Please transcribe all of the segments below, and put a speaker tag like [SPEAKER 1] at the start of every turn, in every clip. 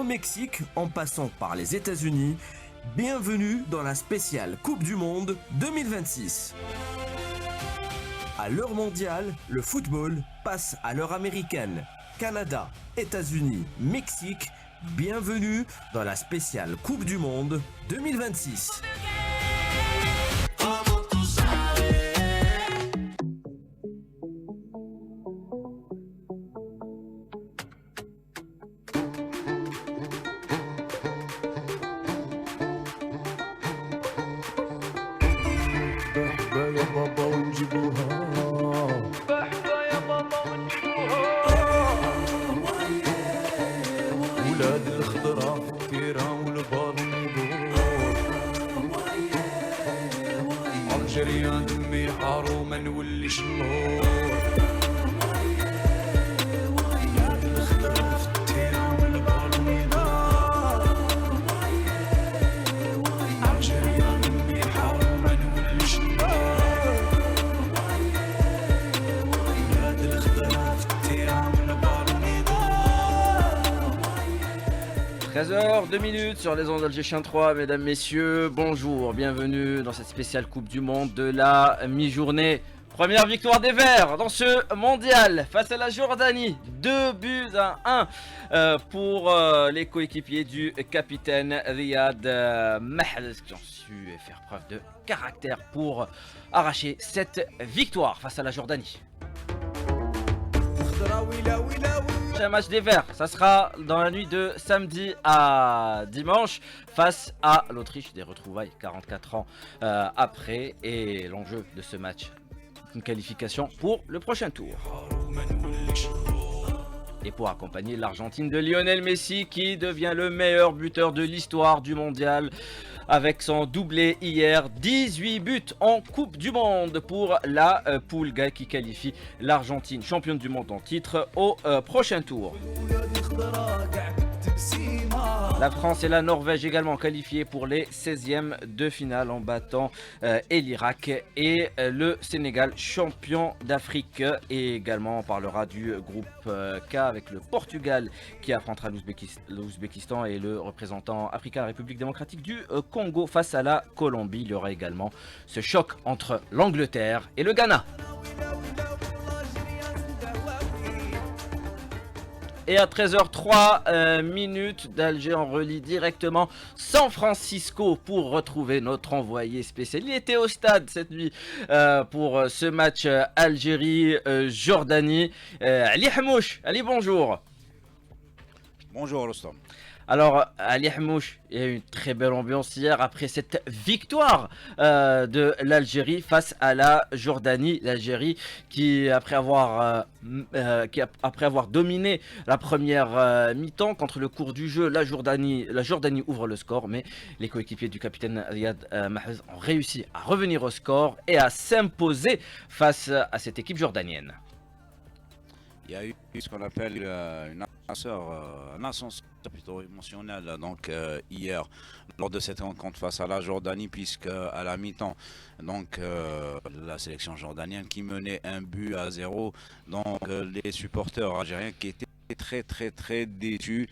[SPEAKER 1] au Mexique en passant par les États-Unis, bienvenue dans la spéciale Coupe du Monde 2026. À l'heure mondiale, le football passe à l'heure américaine. Canada, États-Unis, Mexique, bienvenue dans la spéciale Coupe du Monde 2026.
[SPEAKER 2] جريان دمي حارو ما نوليش اللور الخضرا في التيران والبالون يدور جريان دمي حارو ما نوليش اللور الخضرا في التيران والبالون يدور
[SPEAKER 3] 13h02 sur les ondes d'Alger 3, mesdames, messieurs, bonjour, bienvenue dans cette spéciale Coupe du Monde de la mi-journée. Première victoire des Verts dans ce mondial face à la Jordanie, 2-1 pour les coéquipiers du capitaine Riyad Mahrez qui ont su faire preuve de caractère pour arracher cette victoire face à la Jordanie. Un match des Verts, ça sera dans la nuit de samedi à dimanche face à l'Autriche, des retrouvailles 44 ans après, et l'enjeu de ce match, une qualification pour le prochain tour. Et pour accompagner l'Argentine de Lionel Messi qui devient le meilleur buteur de l'histoire du mondial avec son doublé hier, 18 buts en Coupe du Monde pour la poule G qui qualifie l'Argentine, championne du monde en titre, au prochain tour. La France et la Norvège également qualifiées pour les 16e de finale en battant l'Irak et le Sénégal, champion d'Afrique. Et également on parlera du groupe K avec le Portugal qui affrontera l'Ouzbékistan et le représentant africain, la République démocratique du Congo face à la Colombie. Il y aura également ce choc entre l'Angleterre et le Ghana. Et à 13h03 d'Alger, on relie directement San Francisco pour retrouver notre envoyé spécial. Il était au stade cette nuit pour ce match Algérie-Jordanie. Ali Hamouche, Ali, bonjour.
[SPEAKER 4] Bonjour Rostam.
[SPEAKER 3] Alors Ali Hamouche, il y a eu une très belle ambiance hier après cette victoire de l'Algérie face à la Jordanie. L'Algérie qui après avoir dominé la première mi-temps contre le cours du jeu, la Jordanie ouvre le score, mais les coéquipiers du capitaine Riyad Mahrez ont réussi à revenir au score et à s'imposer face à cette équipe jordanienne.
[SPEAKER 4] Il y a eu ce qu'on appelle un ascenseur plutôt émotionnel donc hier lors de cette rencontre face à la Jordanie, puisque à la mi-temps donc la sélection jordanienne qui menait 1-0, donc les supporters algériens qui étaient très déçus.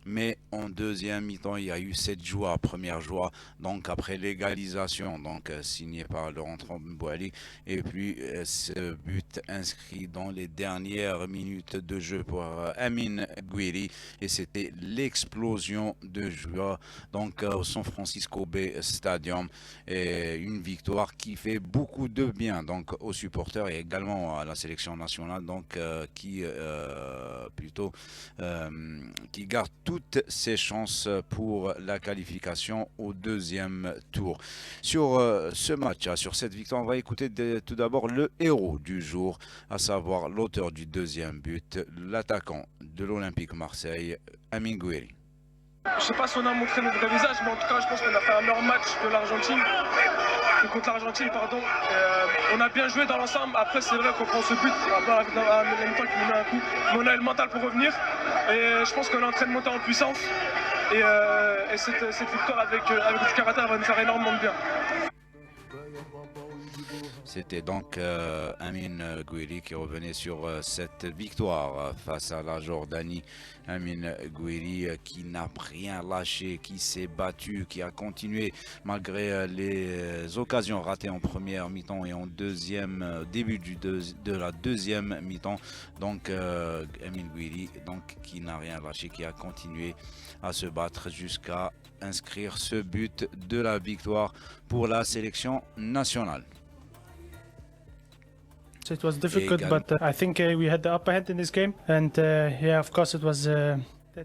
[SPEAKER 4] Mais en deuxième mi-temps, il y a eu cette joie, première joie, donc après l'égalisation, donc signé par Laurent Bouali, et puis ce but inscrit dans les dernières minutes de jeu pour Amin Gouiri, et c'était l'explosion de joie donc au San Francisco Bay Stadium, et une victoire qui fait beaucoup de bien donc aux supporters et également à la sélection nationale, donc qui garde toutes ses chances pour la qualification au deuxième tour. Sur ce match, sur cette victoire, on va écouter tout d'abord le héros du jour, à savoir l'auteur du deuxième but, l'attaquant de l'Olympique Marseille, Amin Gouiri.
[SPEAKER 5] Je ne sais pas si on a montré notre vrai visage, mais en tout cas, je pense qu'on a fait un meilleur match que l'Argentine. Contre l'Argentine, pardon. On a bien joué dans l'ensemble. Après, c'est vrai qu'on prend ce but, à part avec la mi-temps qui nous met un coup. Mais on a le mental pour revenir. Et je pense qu'on est en train de monter en puissance. Et cette victoire avec du caractère va nous faire énormément de bien.
[SPEAKER 4] C'était donc Amin Gouiri qui revenait sur cette victoire face à la Jordanie. Amin Gouiri qui n'a rien lâché, qui s'est battu, qui a continué malgré les occasions ratées en première mi-temps et en début de la deuxième mi-temps. Donc Amin Gouiri qui n'a rien lâché, qui a continué à se battre jusqu'à inscrire ce but de la victoire pour la sélection nationale.
[SPEAKER 6] It was difficult, but I think we had the upper hand in this game, and yeah, of course it was.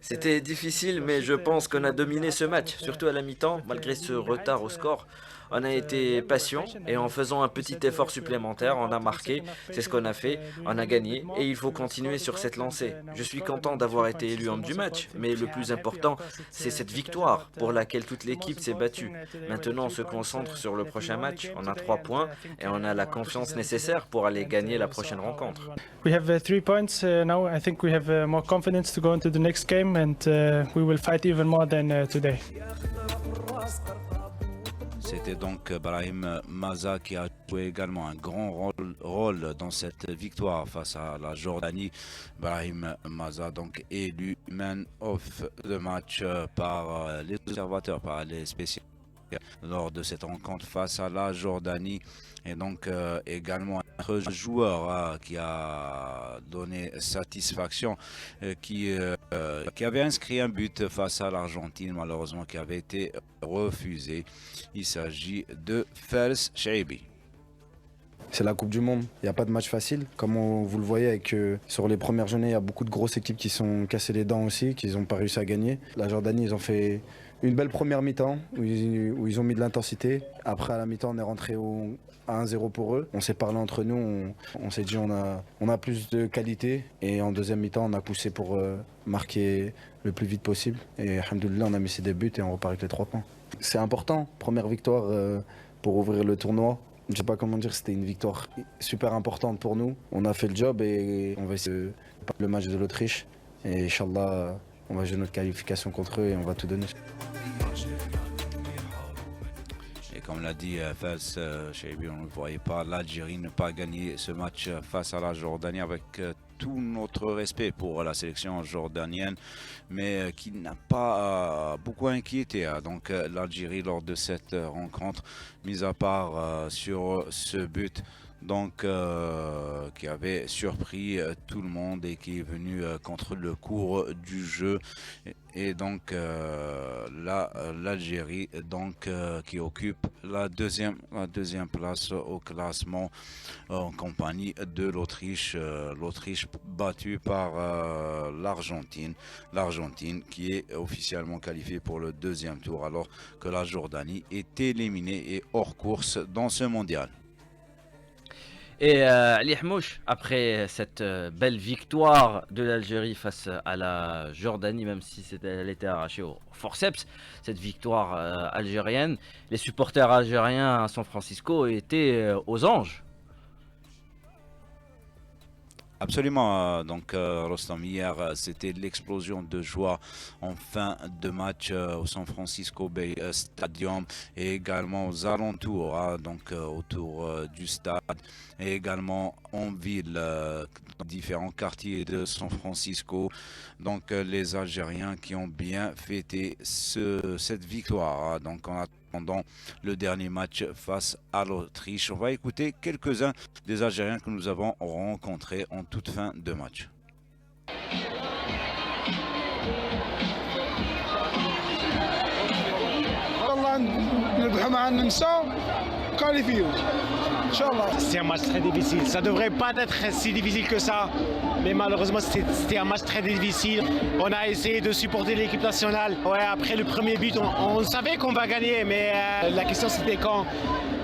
[SPEAKER 7] C'était difficile, mais je pense qu'on a dominé ce match, surtout à la mi-temps, malgré ce retard au score. On a été patient et en faisant un petit effort supplémentaire, on a marqué, c'est ce qu'on a fait, on a gagné et il faut continuer sur cette lancée. Je suis content d'avoir été élu homme du match, mais le plus important, c'est cette victoire pour laquelle toute l'équipe s'est battue. Maintenant, on se concentre sur le prochain match, on a 3 points et on a la confiance nécessaire pour aller gagner la prochaine rencontre.
[SPEAKER 6] We have 3 points now. I think we have more confidence to go into the next game, and we will fight even more than today.
[SPEAKER 4] C'était donc Brahim Maza qui a joué également un grand rôle dans cette victoire face à la Jordanie. Brahim Maza donc élu man of the match par les observateurs, par les spécialistes lors de cette rencontre face à la Jordanie. Et donc également un autre joueur qui a donné satisfaction, qui avait inscrit un but face à l'Argentine, malheureusement qui avait été refusé. Il s'agit de Fels Chaibi.
[SPEAKER 8] C'est la Coupe du Monde, il n'y a pas de match facile. Comme vous le voyez, sur les premières journées, il y a beaucoup de grosses équipes qui sont cassées les dents aussi, qui n'ont pas réussi à gagner. La Jordanie, ils ont fait une belle première mi-temps où ils ont mis de l'intensité. Après, à la mi-temps, on est rentré à 1-0 pour eux. On s'est parlé entre nous, on s'est dit on a plus de qualité. Et en deuxième mi-temps, on a poussé pour marquer le plus vite possible. Et alhamdoulilah, on a mis ses buts et on repart avec les 3 points. C'est important, première victoire pour ouvrir le tournoi. Je ne sais pas comment dire, c'était une victoire super importante pour nous. On a fait le job et on va essayer de le match de l'Autriche. Et Inch'Allah, on va jouer notre qualification contre eux et on va tout donner.
[SPEAKER 4] Et comme l'a dit Fels Chaibi, on ne voyait pas l'Algérie ne pas gagner ce match face à la Jordanie avec tout notre respect pour la sélection jordanienne, mais qui n'a pas beaucoup inquiété donc l'Algérie lors de cette rencontre, mis à part sur ce but donc qui avait surpris tout le monde et qui est venu contre le cours du jeu. Et donc l'Algérie donc qui occupe la deuxième place au classement en compagnie de l'Autriche. L'Autriche battue par l'Argentine qui est officiellement qualifiée pour le deuxième tour, alors que la Jordanie est éliminée et hors course dans ce mondial.
[SPEAKER 3] Et Ali Hamouche, après cette belle victoire de l'Algérie face à la Jordanie, même si elle était arrachée au forceps, cette victoire algérienne, les supporters algériens à San Francisco étaient aux anges.
[SPEAKER 4] Absolument, donc Rostam, hier c'était l'explosion de joie en fin de match au San Francisco Bay Stadium et également aux alentours, donc autour du stade et également en ville, dans différents quartiers de San Francisco. Donc les Algériens qui ont bien fêté cette victoire, donc en attendant le dernier match face à l'Autriche. On va écouter quelques-uns des Algériens que nous avons rencontrés en toute fin de match.
[SPEAKER 9] C'est un match très difficile. Ça devrait pas être si difficile que ça, mais malheureusement c'était un match très difficile. On a essayé de supporter l'équipe nationale. Ouais, après le premier but, on savait qu'on va gagner, mais la question c'était quand.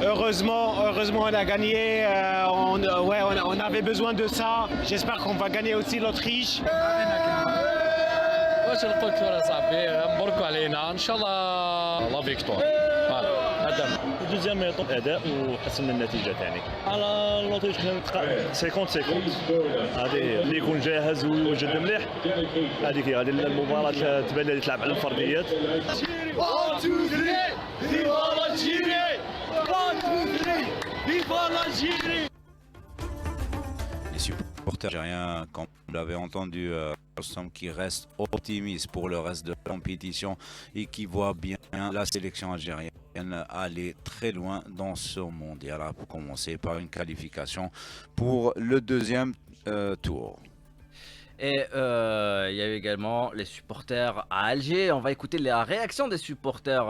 [SPEAKER 9] Heureusement on a gagné. On avait besoin de ça. J'espère qu'on va gagner aussi l'Autriche.
[SPEAKER 10] واش قلت له صاحبي مبروك علينا ان شاء الله لا فيكتور هذا
[SPEAKER 11] الدوزيام ميطون اداء وحسن النتيجه ثاني على لوطيش 50 هذه اللي يكون جاهز وجد مليح هذيك هي غادي المباراه تبان لي تلعب على الفرديات
[SPEAKER 9] One, two, three.
[SPEAKER 11] Viva l'Algérie!
[SPEAKER 4] Les supporters algériens, comme vous l'avez entendu, qui restent optimistes pour le reste de la compétition et qui voient bien la sélection algérienne aller très loin dans ce mondial, pour commencer par une qualification pour le deuxième tour.
[SPEAKER 3] Et il y a eu également les supporters à Alger. On va écouter la réaction des supporters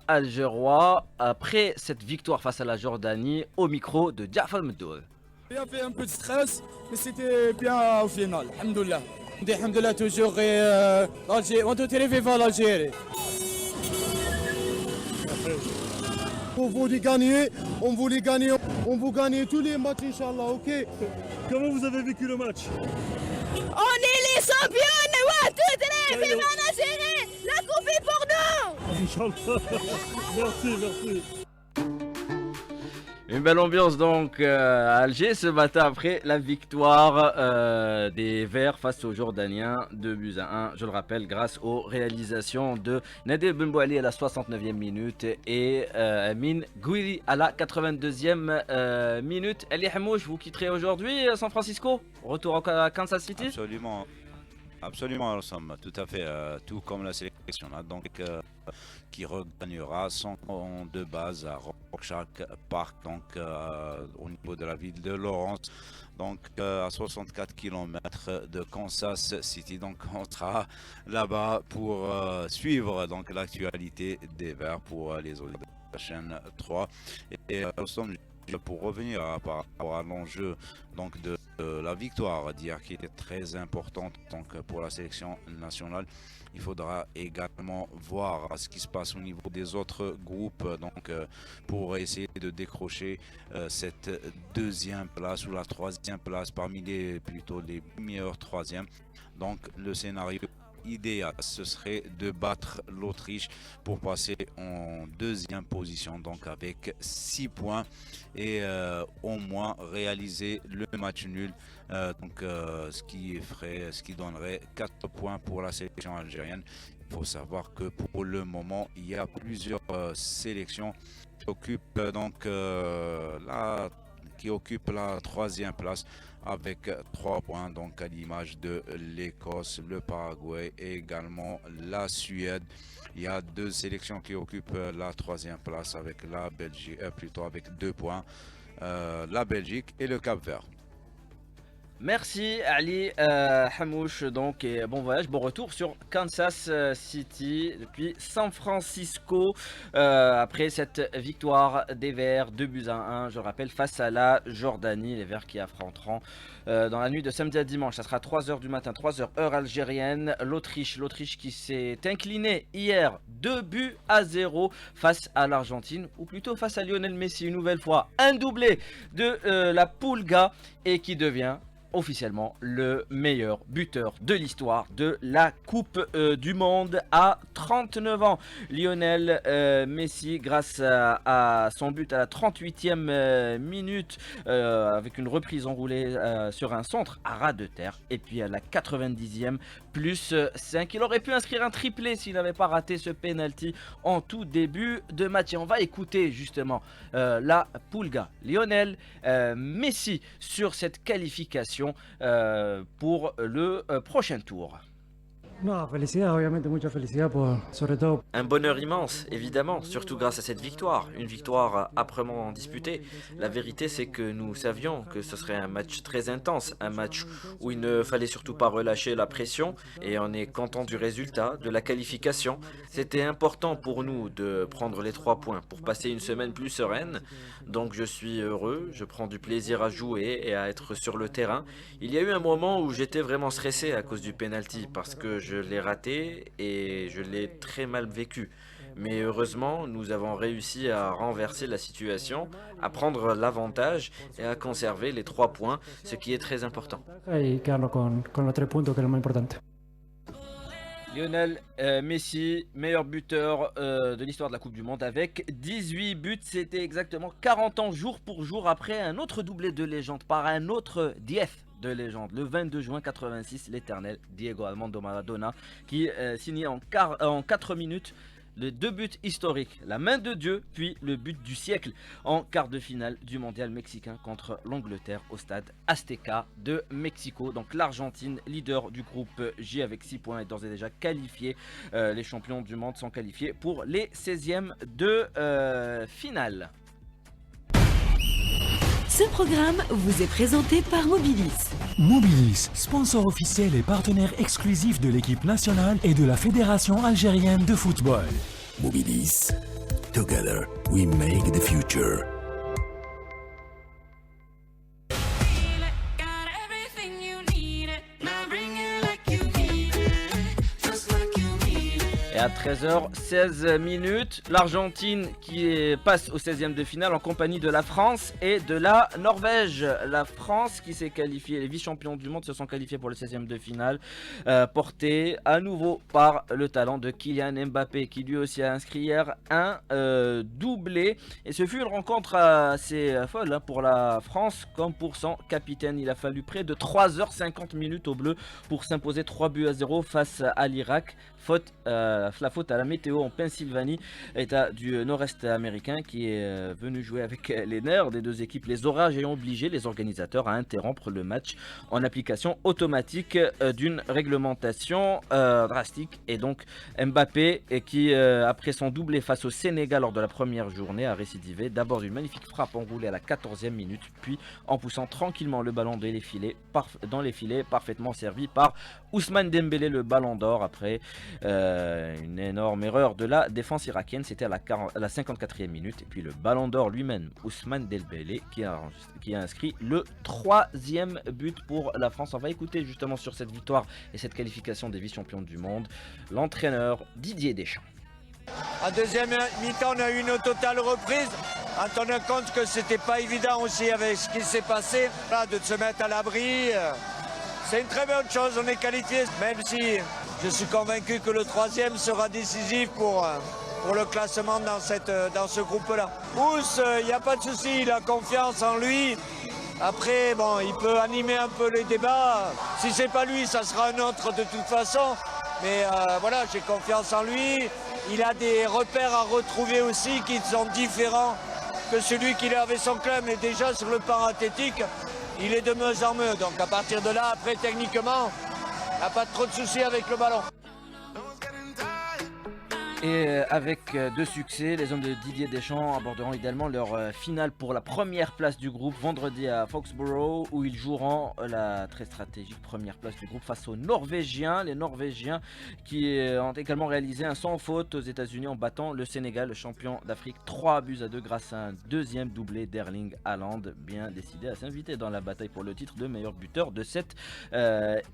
[SPEAKER 3] algérois après cette victoire face à la Jordanie au micro de Jafar Mdoul.
[SPEAKER 12] Il y avait un peu de stress, mais c'était bien au final. Alhamdoulilah. Alhamdoulilah toujours. l'Algérie, on doit viva l'Algérie. On voulait gagner, on voulait gagner, on veut gagner tous les matchs, Inch'Allah, ok?
[SPEAKER 11] Comment vous avez vécu le match?
[SPEAKER 13] On est les champions, viva l'Algérie! La coupe est pour nous!
[SPEAKER 11] Inch'Allah. Merci, merci.
[SPEAKER 3] Une belle ambiance donc à Alger ce matin après la victoire des Verts face aux Jordaniens 2-1. Je le rappelle, grâce aux réalisations de Nadir Benbouali à la 69e minute et Amin Gouiri à la 82e minute. Ali Hamouche, vous quitterez aujourd'hui San Francisco? Retour à Kansas City?
[SPEAKER 4] Absolument. Absolument, Rossam, tout à fait, tout comme la sélection, donc qui regagnera son camp de base à Rock Park, donc au niveau de la ville de Lawrence, donc à 64 km de Kansas City. Donc on sera là-bas pour suivre donc l'actualité des Verts pour les autres de la chaîne 3. Et Rossam, pour revenir par rapport à l'enjeu donc de la victoire d'hier qui était très importante donc pour la sélection nationale, il faudra également voir ce qui se passe au niveau des autres groupes donc pour essayer de décrocher cette deuxième place ou la troisième place parmi les meilleurs troisièmes. Donc le scénario idéal, ce serait de battre l'Autriche pour passer en deuxième position, donc avec 6 points et au moins réaliser le match nul, ce qui donnerait 4 points pour la sélection algérienne. Il faut savoir que pour le moment, il y a plusieurs sélections qui occupent la troisième place avec 3 points, donc à l'image de l'Écosse, le Paraguay et également la Suède. Il y a 2 sélections qui occupent la troisième place avec la Belgique, avec 2 points, la Belgique et le Cap-Vert.
[SPEAKER 3] Merci Ali Hamouche, donc, et bon voyage, bon retour sur Kansas City depuis San Francisco après cette victoire des Verts 2-1, je rappelle, face à la Jordanie. Les Verts qui affronteront dans la nuit de samedi à dimanche, ça sera 3h du matin, 3h heure algérienne, l'Autriche qui s'est inclinée hier 2-0 face à l'Argentine, ou plutôt face à Lionel Messi, une nouvelle fois un doublé de la Pulga, et qui devient officiellement le meilleur buteur de l'histoire de la Coupe du Monde à 39 ans. Lionel Messi, grâce à son but à la 38e minute, avec une reprise enroulée sur un centre à ras de terre, et puis à la 90e plus 5. Il aurait pu inscrire un triplé s'il n'avait pas raté ce penalty en tout début de match. Et on va écouter justement la Pulga, Lionel Messi, sur cette qualification pour le prochain tour.
[SPEAKER 7] Un bonheur immense, évidemment, surtout grâce à cette victoire. Une victoire âprement disputée. La vérité, c'est que nous savions que ce serait un match très intense, un match où il ne fallait surtout pas relâcher la pression, et on est content du résultat, de la qualification. C'était important pour nous de prendre les 3 points pour passer une semaine plus sereine. Donc je suis heureux, je prends du plaisir à jouer et à être sur le terrain. Il y a eu un moment où j'étais vraiment stressé à cause du penalty, parce que je l'ai raté et je l'ai très mal vécu. Mais heureusement, nous avons réussi à renverser la situation, à prendre l'avantage et à conserver les 3 points, ce qui est très important.
[SPEAKER 3] Lionel Messi, meilleur buteur de l'histoire de la Coupe du Monde avec 18 buts. C'était exactement 40 ans jour pour jour après un autre doublé de légende par un autre Dief de légende, le 22 juin 86, l'éternel Diego Armando Maradona, qui signait en 4 minutes les 2 buts historiques, la main de Dieu, puis le but du siècle en quart de finale du mondial mexicain contre l'Angleterre au stade Azteca de Mexico. Donc l'Argentine, leader du groupe J avec 6 points, est d'ores et déjà qualifiée. Les champions du monde sont qualifiés pour les 16e de finale.
[SPEAKER 14] Ce programme vous est présenté par Mobilis.
[SPEAKER 15] Mobilis, sponsor officiel et partenaire exclusif de l'équipe nationale et de la Fédération algérienne de football.
[SPEAKER 16] Mobilis, together we make the future.
[SPEAKER 3] Et à 13h16, l'Argentine qui passe au 16e de finale en compagnie de la France et de la Norvège. La France qui s'est qualifiée, les vice-champions du monde se sont qualifiés pour le 16e de finale, porté à nouveau par le talent de Kylian Mbappé qui lui aussi a inscrit hier un doublé. Et ce fut une rencontre assez folle pour la France comme pour son capitaine. Il a fallu près de 3h50 minutes aux Bleus pour s'imposer 3-0 face à l'Irak. La faute à la météo en Pennsylvanie, état du nord-est américain qui est venu jouer avec les nerfs des 2 équipes. Les orages ayant obligé les organisateurs à interrompre le match en application automatique d'une réglementation drastique. Et donc Mbappé, qui après son doublé face au Sénégal lors de la première journée, a récidivé d'abord d'une magnifique frappe enroulée à la 14e minute, puis en poussant tranquillement le ballon dans les filets, parfaitement servi par Ousmane Dembélé, le ballon d'or après une énorme erreur de la défense irakienne. C'était à la 54e minute. Et puis le ballon d'or lui-même, Ousmane Dembélé, qui a inscrit le 3e but pour la France. On va écouter justement sur cette victoire et cette qualification des vice-champions du monde l'entraîneur Didier Deschamps.
[SPEAKER 17] En deuxième mi-temps, on a eu une totale reprise. En tenant compte que c'était pas évident aussi avec ce qui s'est passé, là, de se mettre à l'abri. C'est une très bonne chose, on est qualifié, même si je suis convaincu que le 3e sera décisif pour le classement dans ce groupe-là. Ous, il n'y a pas de souci, il a confiance en lui. Après, bon, il peut animer un peu les débats. Si c'est pas lui, ça sera un autre de toute façon. Mais voilà, j'ai confiance en lui. Il a des repères à retrouver aussi qui sont différents que celui qu'il avait son club. Mais déjà sur le plan athlétique, il est de mieux en mieux. Donc à partir de là, après techniquement, il n'y a pas trop de soucis avec le ballon.
[SPEAKER 3] Et avec 2 succès, les hommes de Didier Deschamps aborderont également leur finale pour la première place du groupe vendredi à Foxborough, où ils joueront la très stratégique première place du groupe face aux Norvégiens. Les Norvégiens qui ont également réalisé un sans faute aux États-Unis en battant le Sénégal, le champion d'Afrique, 3-2 grâce à un 2e doublé d'Erling Haaland, bien décidé à s'inviter dans la bataille pour le titre de meilleur buteur de cette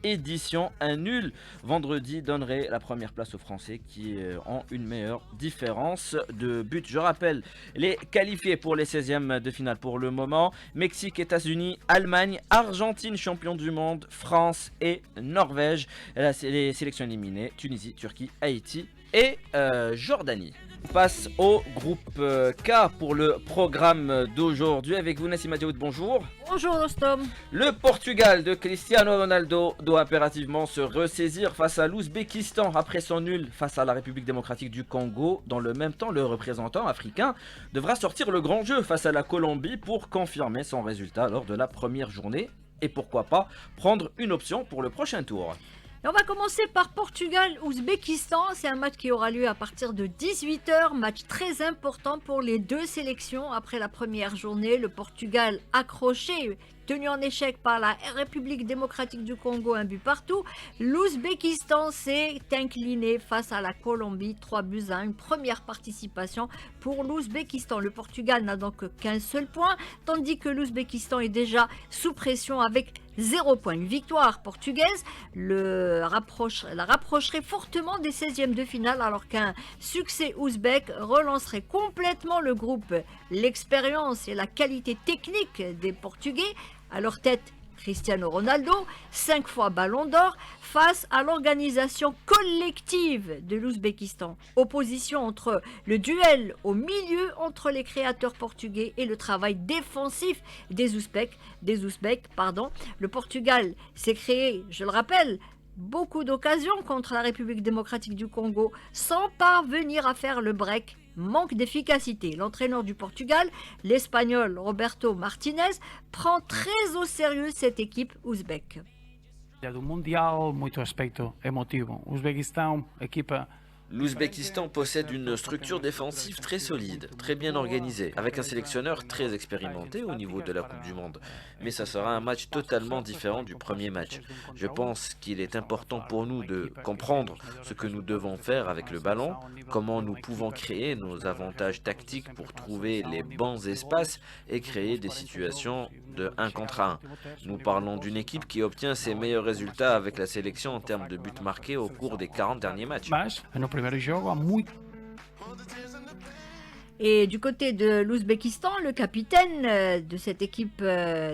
[SPEAKER 3] édition. Un nul vendredi donnerait la première place aux Français qui ont une meilleure différence de but. Je rappelle les qualifiés pour les 16e de finale pour le moment: Mexique, États-Unis, Allemagne, Argentine, champion du monde, France et Norvège. Là, c'est les sélections éliminées: Tunisie, Turquie, Haïti et Jordanie. On passe au groupe K pour le programme d'aujourd'hui. Avec vous, Nassima Dioud, bonjour.
[SPEAKER 18] Bonjour Rostom.
[SPEAKER 3] Le Portugal de Cristiano Ronaldo doit impérativement se ressaisir face à l'Ouzbékistan après son nul face à la République démocratique du Congo. Dans le même temps, le représentant africain devra sortir le grand jeu face à la Colombie pour confirmer son résultat lors de la première journée et pourquoi pas prendre une option pour le prochain tour.
[SPEAKER 18] Et on va commencer par Portugal-Ouzbékistan. C'est un match qui aura lieu à partir de 18h. Match très important pour les 2 sélections. Après la première journée, le Portugal accroché, tenu en échec par la République démocratique du Congo, 1 but partout. L'Ouzbékistan s'est incliné face à la Colombie, 3-1. Une première participation pour l'Ouzbékistan. Le Portugal n'a donc qu'un seul point, tandis que l'Ouzbékistan est déjà sous pression avec 0 point. Une victoire portugaise la rapprocherait fortement des 16e de finale, alors qu'un succès ouzbek relancerait complètement le groupe. L'expérience et la qualité technique des Portugais, à leur tête Cristiano Ronaldo, 5 fois ballon d'or, face à l'organisation collective de l'Ouzbékistan. Opposition entre le duel au milieu entre les créateurs portugais et le travail défensif des Ouzbeks. Le Portugal s'est créé, je le rappelle, beaucoup d'occasions contre la République démocratique du Congo sans parvenir à faire le break. Manque d'efficacité. L'entraîneur du Portugal, l'Espagnol Roberto Martinez, prend très au sérieux cette équipe ouzbek.
[SPEAKER 19] Do Mundial, muito aspecto emotivo. O Uzbequistão, equipa.
[SPEAKER 7] L'Ouzbékistan possède une structure défensive très solide, très bien organisée, avec un sélectionneur très expérimenté au niveau de la Coupe du Monde. Mais ça sera un match totalement différent du premier match. Je pense qu'il est important pour nous de comprendre ce que nous devons faire avec le ballon, comment nous pouvons créer nos avantages tactiques pour trouver les bons espaces et créer des situations de 1 contre 1. Nous parlons d'une équipe qui obtient ses meilleurs résultats avec la sélection en termes de buts marqués au cours des 40 derniers matchs.
[SPEAKER 18] Et du côté de l'Ouzbékistan, le capitaine de cette équipe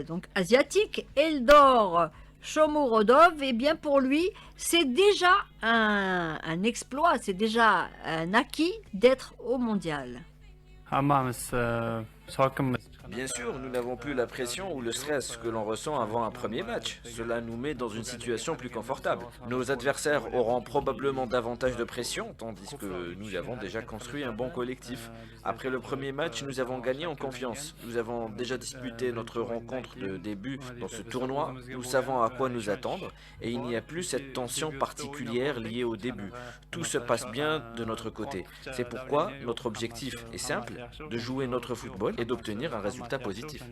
[SPEAKER 18] donc asiatique, Eldor Shomurodov, eh bien pour lui, c'est déjà un exploit, c'est déjà un acquis d'être au mondial.
[SPEAKER 7] Bien sûr, nous n'avons plus la pression ou le stress que l'on ressent avant un premier match. Cela nous met dans une situation plus confortable. Nos adversaires auront probablement davantage de pression, tandis que nous avons déjà construit un bon collectif. Après le premier match, nous avons gagné en confiance. Nous avons déjà disputé notre rencontre de début dans ce tournoi. Nous savons à quoi nous attendre et il n'y a plus cette tension particulière liée au début. Tout se passe bien de notre côté. C'est pourquoi notre objectif est simple, de jouer notre football et d'obtenir un résultat positif.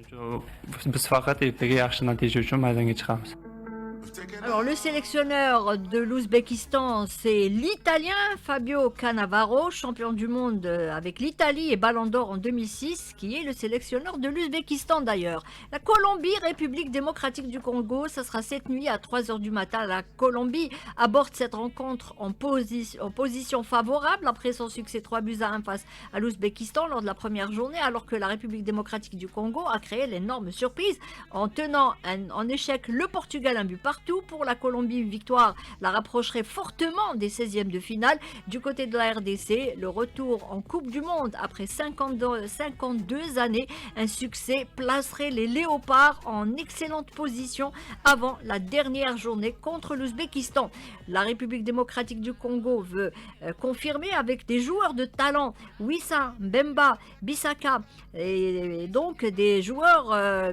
[SPEAKER 18] Alors le sélectionneur de l'Ouzbékistan, c'est l'Italien Fabio Cannavaro, champion du monde avec l'Italie et Ballon d'Or en 2006, qui est le sélectionneur de l'Ouzbékistan d'ailleurs. La Colombie, République démocratique du Congo, ça sera cette nuit à 3h du matin. La Colombie aborde cette rencontre en position favorable après son succès 3-1 face à l'Ouzbékistan lors de la première journée, alors que la République démocratique du Congo a créé l'énorme surprise en tenant en échec le Portugal un but partout. Pour la Colombie, une victoire la rapprocherait fortement des 16e de finale. Du côté de la RDC, le retour en Coupe du Monde après 52 années, un succès placerait les Léopards en excellente position avant la dernière journée contre l'Ouzbékistan. La République démocratique du Congo veut confirmer avec des joueurs de talent, Wissa, Mbemba, Bissaka, et donc des joueurs,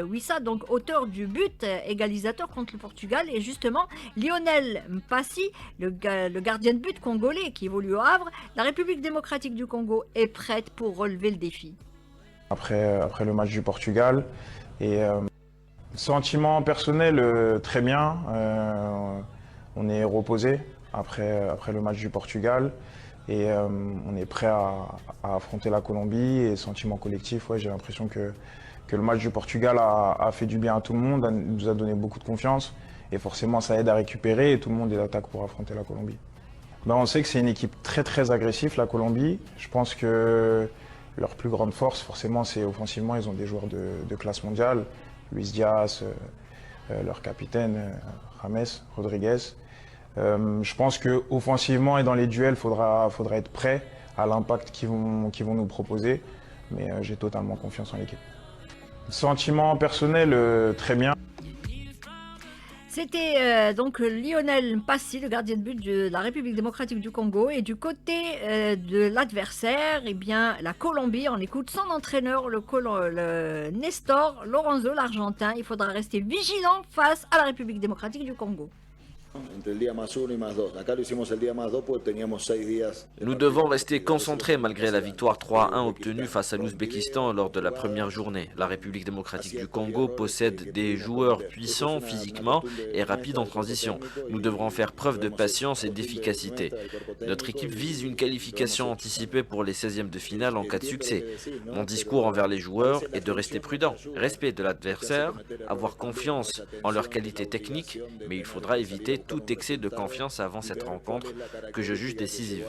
[SPEAKER 18] Wissa, donc auteur du but égalisateur contre le Portugal, et justement Lionel Mpassi, le gardien de but congolais qui évolue au Havre. La République démocratique du Congo est prête pour relever le défi.
[SPEAKER 20] Après le match du Portugal, et sentiment personnel très bien, on est reposé après le match du Portugal et on est prêt à affronter la Colombie. Et sentiment collectif, ouais, j'ai l'impression que le match du Portugal a fait du bien à tout le monde, nous a donné beaucoup de confiance. Et forcément, ça aide à récupérer et tout le monde est d'attaque pour affronter la Colombie. On sait que c'est une équipe très très agressive, la Colombie. Je pense que leur plus grande force, forcément, c'est offensivement. Ils ont des joueurs de classe mondiale. Luis Diaz, leur capitaine, James Rodriguez. Je pense qu'offensivement et dans les duels, il faudra être prêt à l'impact qu'ils vont nous proposer. Mais j'ai totalement confiance en l'équipe. Sentiment personnel, très bien.
[SPEAKER 18] C'était donc Lionel Mpassi, le gardien de but de la République démocratique du Congo. Et du côté de l'adversaire, eh bien, la Colombie, on écoute son entraîneur, le Nestor Lorenzo, l'Argentin. Il faudra rester vigilant face à la République démocratique du Congo.
[SPEAKER 7] Nous devons rester concentrés malgré la victoire 3-1 obtenue face à l'Ouzbékistan lors de la première journée. La République démocratique du Congo possède des joueurs puissants physiquement et rapides en transition. Nous devrons faire preuve de patience et d'efficacité. Notre équipe vise une qualification anticipée pour les 16e de finale en cas de succès. Mon discours envers les joueurs est de rester prudent, respect de l'adversaire, avoir confiance en leurs qualités techniques, mais il faudra éviter tout excès de confiance avant cette rencontre que je juge décisive.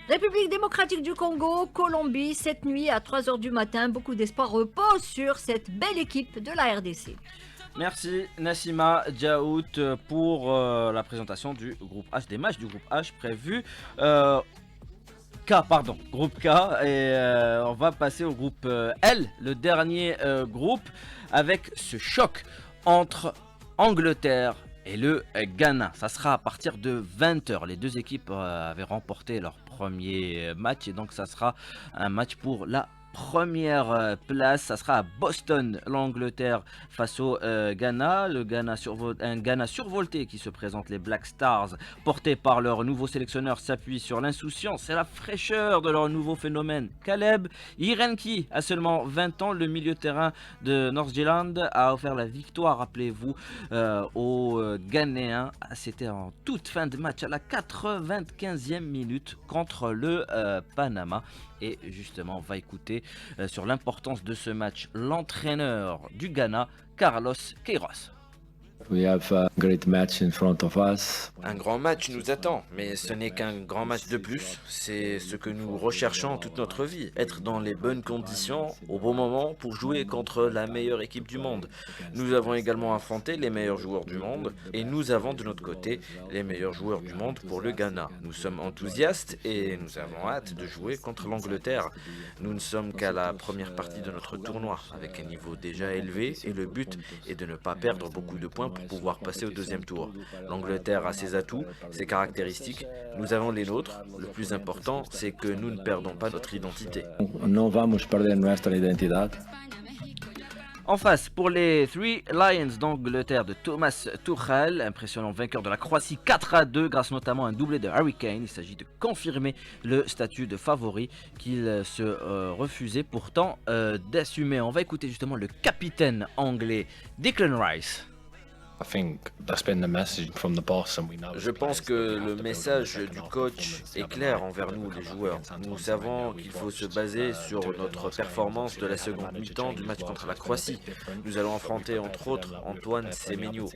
[SPEAKER 18] République démocratique du Congo, Colombie, cette nuit à 3h du matin. Beaucoup d'espoir repose sur cette belle équipe de la RDC.
[SPEAKER 3] Merci Nassima Djaout pour la présentation du groupe H, des matchs du groupe H prévus K, pardon, groupe K, et on va passer au groupe L, le dernier groupe, avec ce choc entre Angleterre et le Ghana. Ça sera à partir de 20h. Les deux équipes avaient remporté leur premier match et donc ça sera un match pour la première place. Ça sera à Boston, l'Angleterre face au Ghana. Un Ghana survolté qui se présente, les Black Stars, portés par leur nouveau sélectionneur, s'appuient sur l'insouciance et la fraîcheur de leur nouveau phénomène. Caleb Irenki a seulement 20 ans. Le milieu de terrain de North Zealand a offert la victoire, rappelez-vous, aux Ghanéens. C'était en toute fin de match, à la 95e minute contre le Panama. Et justement, on va écouter sur l'importance de ce match l'entraîneur du Ghana, Carlos Queiroz.
[SPEAKER 21] We have a great match in front of us.
[SPEAKER 7] Un grand match nous attend, mais ce n'est qu'un grand match de plus. C'est ce que nous recherchons toute notre vie. Être dans les bonnes conditions, au bon moment, pour jouer contre la meilleure équipe du monde. Nous avons également affronté les meilleurs joueurs du monde, et nous avons de notre côté les meilleurs joueurs du monde pour le Ghana. Nous sommes enthousiastes et nous avons hâte de jouer contre l'Angleterre. Nous ne sommes qu'à la première partie de notre tournoi, avec un niveau déjà élevé, et le but est de ne pas perdre beaucoup de points pour pouvoir passer au deuxième tour. L'Angleterre a ses atouts, ses caractéristiques, nous avons les nôtres. Le plus important, c'est que nous ne perdons pas notre identité.
[SPEAKER 21] No vamos perder nuestra identidad.
[SPEAKER 3] En face, pour les Three Lions d'Angleterre de Thomas Tuchel, impressionnant vainqueur de la Croatie 4-2 grâce notamment à un doublé de Harry Kane. Il s'agit de confirmer le statut de favori qu'il se refusait pourtant d'assumer. On va écouter justement le capitaine anglais Declan Rice.
[SPEAKER 7] Je pense que le message du coach est clair envers nous, les joueurs. Nous savons qu'il faut se baser sur notre performance de la seconde mi-temps du match contre la Croatie. Nous allons affronter entre autres Antoine Semenyo.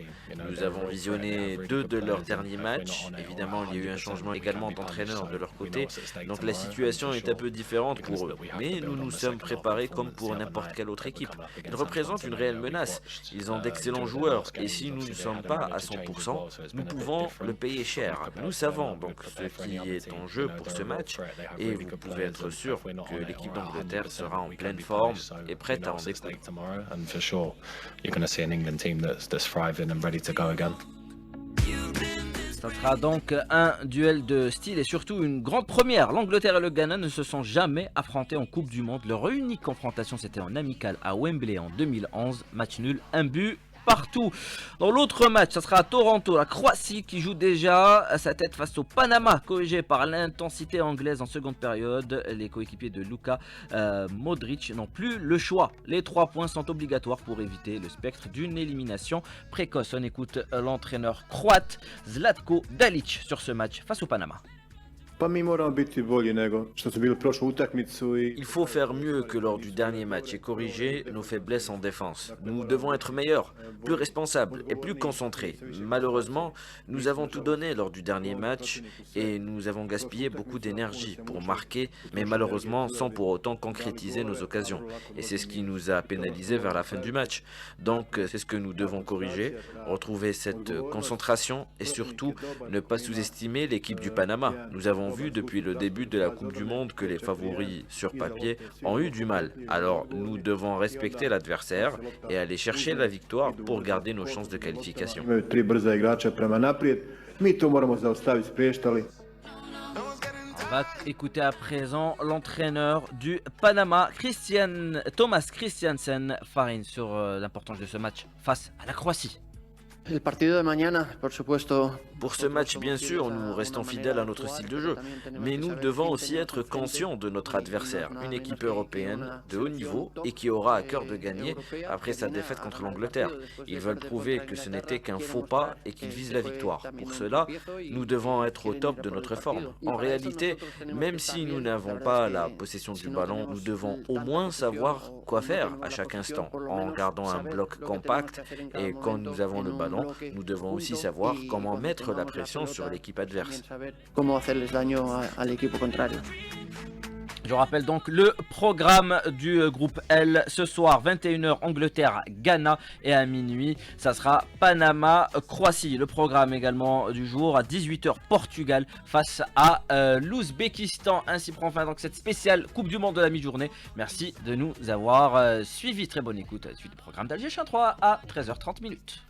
[SPEAKER 7] Nous avons visionné 2 de leurs derniers matchs. Évidemment, il y a eu un changement également d'entraîneur de leur côté. Donc la situation est un peu différente pour eux. Mais nous nous sommes préparés comme pour n'importe quelle autre équipe. Ils représentent une réelle menace. Ils ont d'excellents joueurs. Et si nous ne sommes pas à 100%, nous pouvons le payer cher. Nous savons donc ce qui est en jeu pour ce match et vous pouvez être sûr que l'équipe d'Angleterre sera en pleine forme et prête à en découdre.
[SPEAKER 3] Ça sera donc un duel de style et surtout une grande première. L'Angleterre et le Ghana ne se sont jamais affrontés en Coupe du Monde. Leur unique confrontation, c'était en amical à Wembley en 2011. Match nul, un but partout. Dans l'autre match, ça sera à Toronto, la Croatie qui joue déjà à sa tête face au Panama, corrigé par l'intensité anglaise en seconde période. Les coéquipiers de Luka Modric n'ont plus le choix. Les 3 points sont obligatoires pour éviter le spectre d'une élimination précoce. On écoute l'entraîneur croate Zlatko Dalic sur ce match face au Panama.
[SPEAKER 7] Il faut faire mieux que lors du dernier match et corriger nos faiblesses en défense. Nous devons être meilleurs, plus responsables et plus concentrés. Malheureusement, nous avons tout donné lors du dernier match et nous avons gaspillé beaucoup d'énergie pour marquer, mais malheureusement sans pour autant concrétiser nos occasions. Et c'est ce qui nous a pénalisés vers la fin du match. Donc c'est ce que nous devons corriger, retrouver cette concentration et surtout ne pas sous-estimer l'équipe du Panama. Nous avons vu depuis le début de la Coupe du Monde que les favoris sur papier ont eu du mal. Alors nous devons respecter l'adversaire et aller chercher la victoire pour garder nos chances de qualification.
[SPEAKER 3] On va écouter à présent l'entraîneur du Panama, Thomas Christiansen, Farin, sur l'importance de ce match face à la Croatie.
[SPEAKER 22] El partido de mañana, por supuesto.
[SPEAKER 7] Pour ce match, bien sûr, nous restons fidèles à notre style de jeu, mais nous devons aussi être conscients de notre adversaire, une équipe européenne de haut niveau et qui aura à cœur de gagner après sa défaite contre l'Angleterre. Ils veulent prouver que ce n'était qu'un faux pas et qu'ils visent la victoire. Pour cela, nous devons être au top de notre forme. En réalité, même si nous n'avons pas la possession du ballon, nous devons au moins savoir quoi faire à chaque instant, en gardant un bloc compact et quand nous avons le ballon, nous devons aussi savoir comment mettre la pression sur l'équipe adverse.
[SPEAKER 3] Je rappelle donc le programme du groupe L. Ce soir, 21h, Angleterre, Ghana. Et à minuit, ça sera Panama, Croatie. Le programme également du jour, à 18h, Portugal face à l'Ouzbékistan. Ainsi prend fin donc cette spéciale Coupe du Monde de la mi-journée. Merci de nous avoir suivis. Très bonne écoute. Suite du programme d'Alger Chien 3 à 13h30.